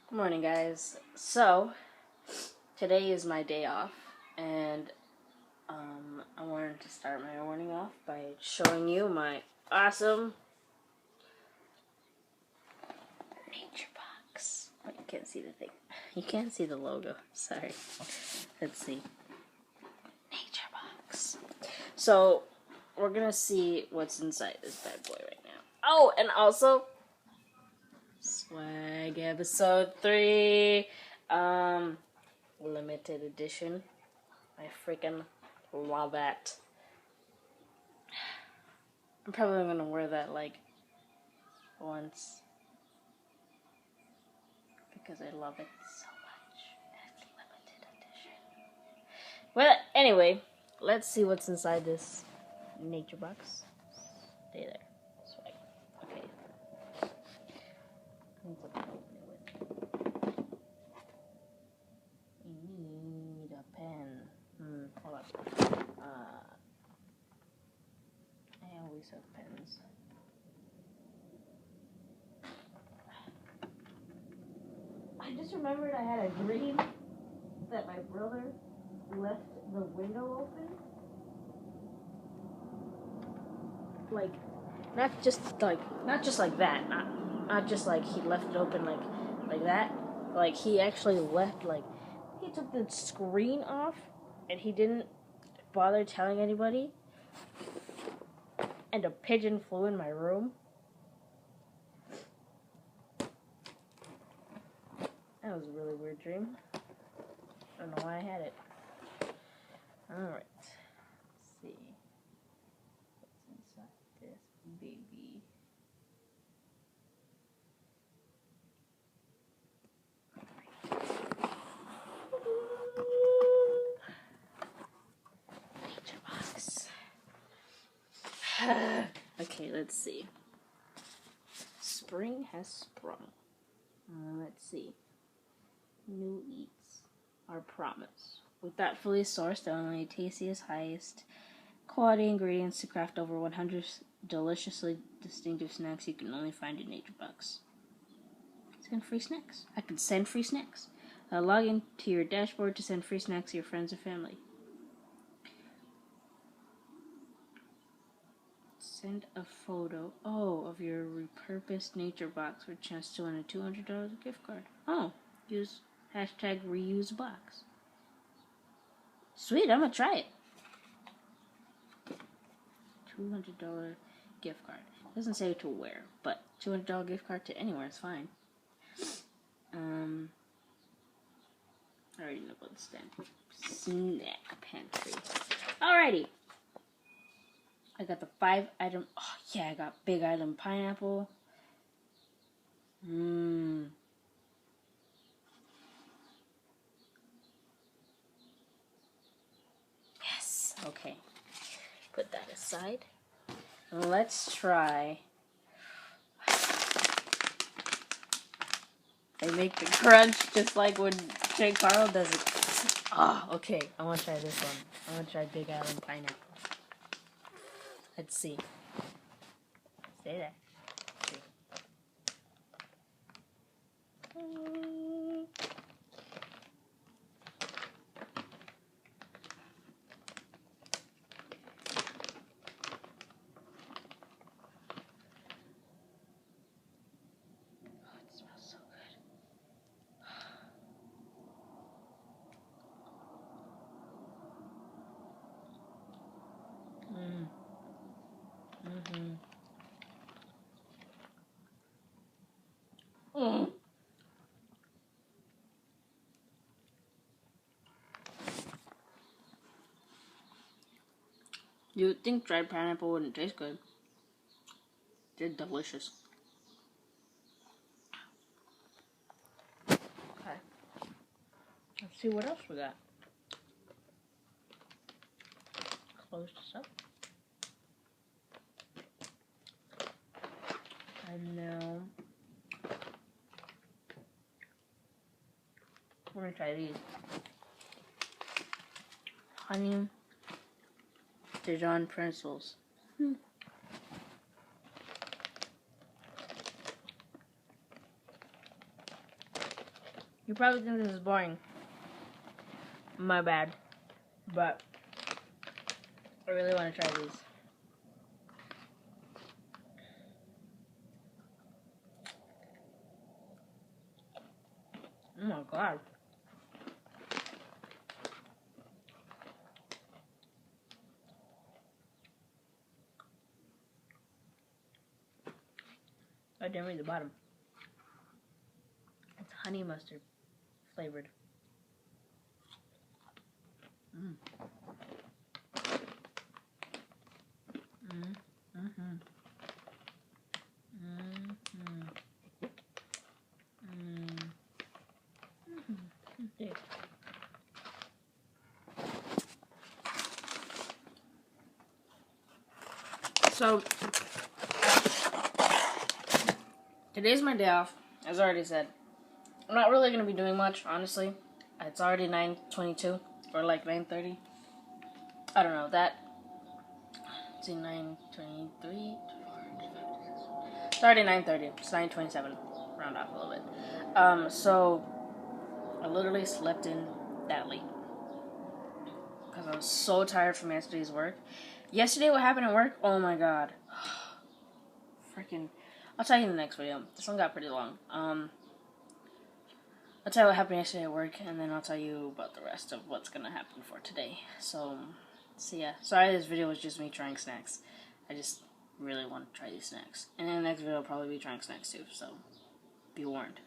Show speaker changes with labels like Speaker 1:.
Speaker 1: Good morning, guys. So, today is my day off, and I wanted to start my morning off by showing you my awesome nature box. Oh, you can't see the thing. You can't see the logo. Sorry. Let's see. Nature box. So, we're gonna see what's inside this bad boy right now. Oh, and also, swag episode 3. Limited edition. I freaking love it. I'm probably gonna wear that like once because I love it so much. It's limited edition. Well, anyway, let's see what's inside this nature box. Stay there. Swag. Okay. Need something to open it with. We need a pen. Hold on. I always have pens. I just remembered I had a dream that my brother left the window open. Like, not just like that. Not just like he left it open like that. Like he actually left he took the screen off and he didn't bother telling anybody. And a pigeon flew in my room. That was a really weird dream. I don't know why I had it. Alright. Let's see. What's inside this baby? Nature box. Okay, let's see. Spring has sprung. Let's see. New eats are promised. With thoughtfully sourced, only tastiest, highest quality ingredients to craft over 100 deliciously distinctive snacks you can only find in Nature Box. Send free snacks. I can send free snacks. Log into your dashboard to send free snacks to your friends and family. Send a photo, of your repurposed nature box for a chance to win a $200 gift card. Use hashtag #reusebox. Sweet, I'm gonna try it. $200 gift card. Doesn't say to where, but $200 gift card to anywhere is fine. I already know about the snack pantry. Alrighty. I got the 5-item. Oh, yeah, I got Big Island pineapple. Yes. Okay. Put that aside. Let's try. They make the crunch just like when Jay Carl does it. Okay. I want to try this one. I want to try Big Island pineapple. Let's see. Stay there. It smells so good. You would think dried pineapple wouldn't taste good. They're delicious. Okay. Let's see what else we got. Close this up. And now we're gonna try these. Honey Dijon pretzels. You probably think this is boring. My bad. But I really want to try these. Oh my god. I didn't read the bottom. It's honey mustard flavored. Mm. Okay. So today's my day off, as I already said. I'm not really gonna be doing much, honestly. It's already 9:22 or like 9:30. I don't know that. It's 9:23. It's already 9:30. It's 9:27. Round off a little bit. So I literally slept in that late because I was so tired from yesterday's work. Yesterday, what happened at work? Oh my god. Freaking. I'll tell you in the next video. This one got pretty long. I'll tell you what happened yesterday at work, and then I'll tell you about the rest of what's gonna happen for today. So yeah. Sorry this video was just me trying snacks. I just really want to try these snacks. And in the next video, I'll probably be trying snacks too, so be warned.